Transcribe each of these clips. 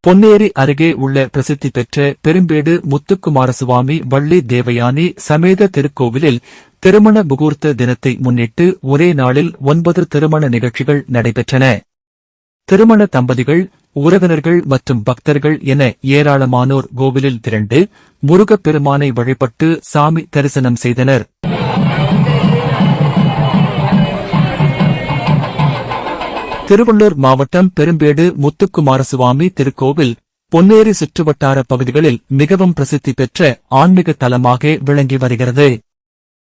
பொன்னேரி அருகே உள்ள பிரசித்தி பெற்ற பெரும்பேடு முத்துக்குமாரசுவாமி வள்ளி தேவயானி சமேத திருக்கோவிலில் திருமண முகூர்த்த தினத்தை முன்னிட்டு ஒரே நாளில் 9 திருமண நிகழ்ச்சிகள் நடைபெற்றன. திருமண தம்பதிகள், உறவினர்கள் மற்றும் பக்தர்கள் என ஏராளமானோர் கோவிலில் திரண்டு முருகப்பெருமானை வழிபட்டு சாமி தரிசனம் செய்தனர். திருவள்ளூர் மாவட்டம் பெரும்பேடு முத்துக்குமாரசுவாமி திருக்கோவில் பொன்னேரி சுற்றுவட்டார பகுதிகளில் மிகவும் பிரசித்தி பெற்ற ஆன்மீக தலமாக விளங்கி வருகிறது.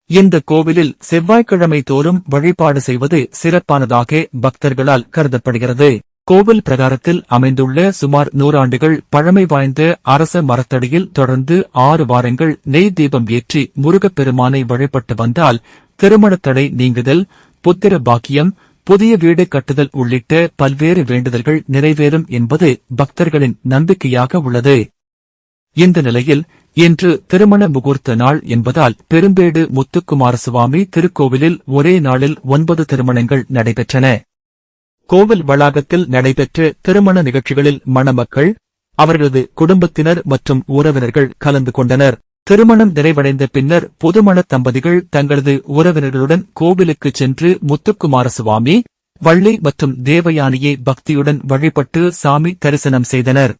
இந்த கோவிலில் செவ்வாய்க்கிழமை தோறும் வழிபாடு செய்வது சிறப்பானதாக பக்தர்களால் கருதப்படுகிறது. கோவில் பிரகாரத்தில் அமைந்துள்ள சுமார் 100 ஆண்டுகள் பழமை வாய்ந்த அரச மரத்தடியில் தொடர்ந்து 6 வாரங்கள் நெய் தீபம் ஏற்றி முருகப்பெருமானை வழிபட்டு வந்தால் திருமணத்தடை நீங்குதல், புத்திர பாக்கியம், புதிய வீடு கட்டுதல் உள்ளிட்ட பல்வேறு வேண்டுதல்கள் நிறைவேறும் என்பது பக்தர்களின் நம்பிக்கையாக உள்ளது. இந்த நிலையில் இன்று திருமண முகூர்த்த நாள் என்பதால் பெரும்பேடு முத்துக்குமாரசுவாமி திருக்கோவிலில் ஒரே நாளில் 9 திருமணங்கள் நடைபெற்றன. கோவில் வளாகத்தில் நடைபெற்ற திருமண நிகழ்ச்சிகளில் மணமக்கள், அவர்களது குடும்பத்தினர் மற்றும் உறவினர்கள் கலந்து கொண்டனர். திருமணம் நிறைவடைந்த பின்னர் புதுமண தம்பதிகள் தங்களது உறவினர்களுடன் கோவிலுக்கு சென்று முத்துக்குமாரசுவாமி, வள்ளி மற்றும் தேவயானியை பக்தியுடன் வழிபட்டு சாமி தரிசனம் செய்தனர்.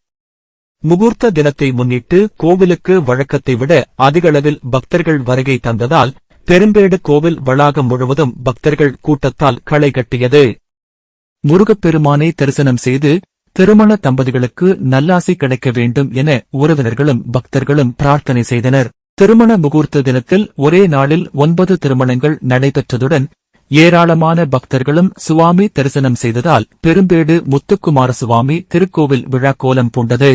முகூர்த்த தினத்தை முன்னிட்டு கோவிலுக்கு வழக்கத்தை விட அதிகளவில் பக்தர்கள் வருகை தந்ததால் பெரும்பேடு கோவில் வளாகம் முழுவதும் பக்தர்கள் கூட்டத்தால் களை கட்டியது. முருகப்பெருமானை தரிசனம் செய்து திருமண தம்பதிகளுக்கு நல்லாசி கிடைக்க வேண்டும் என உறவினர்களும் பக்தர்களும் பிரார்த்தனை செய்தனர். திருமண முகூர்த்த தினத்தில் ஒரே நாளில் 9 திருமணங்கள் நடைபெற்றதுடன் ஏராளமான பக்தர்களும் சுவாமி தரிசனம் செய்ததால் பெரும்பேடு முத்துக்குமாரசுவாமி திருக்கோவில் விழா கோலம் பூண்டது.